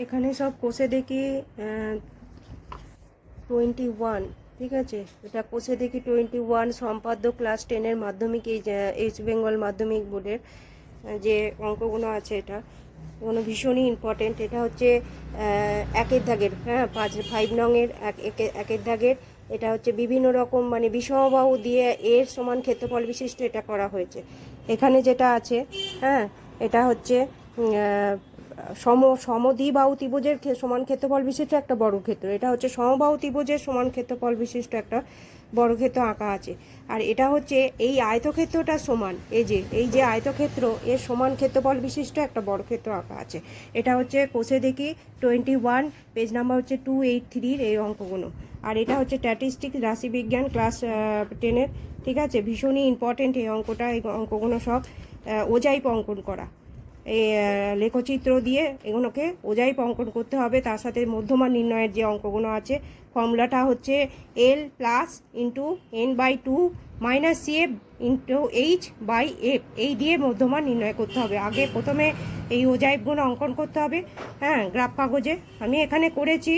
এখানে সব কোষে দেখি 21, ঠিক আছে। এটা কোষে দেখি 21 সম্পাদ্য ক্লাস 10-এর মাধ্যমিক, এই ইস্ট বেঙ্গল মাধ্যমিক বোর্ডের যে অঙ্কগুলো আছে, এটা কোনো ভীষণই ইম্পর্টেন্ট। এটা হচ্ছে একের দাগের, হ্যাঁ 5 নংয়ের একের দাগের। এটা হচ্ছে বিভিন্ন রকম মানে বিষমবাহু দিয়ে এর সমান ক্ষেত্রফল বিশিষ্ট এটা করা হয়েছে। এখানে যেটা আছে, হ্যাঁ এটা হচ্ছে সমদ্বিবাহু ত্রিভুজের সমান ক্ষেত্রফল বিশিষ্ট একটা বর্গক্ষেত্র। এটা হচ্ছে সমবাহু ত্রিভুজের সমান ক্ষেত্রফল বিশিষ্ট একটা বর্গক্ষেত্র আঁকা আছে। আর এটা হচ্ছে এই আয়তক্ষেত্রটা সমান, এই যে আয়তক্ষেত্র এর সমান ক্ষেত্রফল বিশিষ্ট একটা বর্গক্ষেত্র আঁকা আছে। এটা হচ্ছে কোষে দেখি 21, পেজ নাম্বার হচ্ছে 283-র এই অঙ্কগুলো। আর এটা হচ্ছে স্ট্যাটিস্টিক্স রাশিবিজ্ঞান ক্লাস 10-এর, ঠিক আছে। ভীষণই ইম্পর্টেন্ট এই অঙ্কটা। এই অঙ্কগুলো সব ওজাইপ অঙ্কন করা, এই লেখচিত্র দিয়ে এগুলোকে ওজাইপ অঙ্কন করতে হবে। তার সাথে মধ্যমান নির্ণয়ের যে অঙ্কগুলো আছে, ফর্মুলাটা হচ্ছে L plus into N/2 minus CF into H/F, এই দিয়ে মধ্যমান নির্ণয় করতে হবে। আগে প্রথমে এই ওজাইপগুলো অঙ্কন করতে হবে, হ্যাঁ গ্রাফ কাগজে। আমি এখানে করেছি,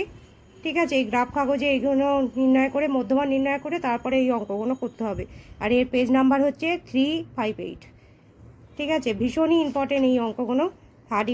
ঠিক আছে। এই গ্রাফ কাগজে এইগুলো নির্ণয় করে, মধ্যমান নির্ণয় করে তারপরে এই অঙ্কগুলো করতে হবে। আর এর পেজ নাম্বার হচ্ছে 358, ঠিক আছে। ভীষণই ইম্পর্টেন্ট এই অঙ্কগুলো। হার্ড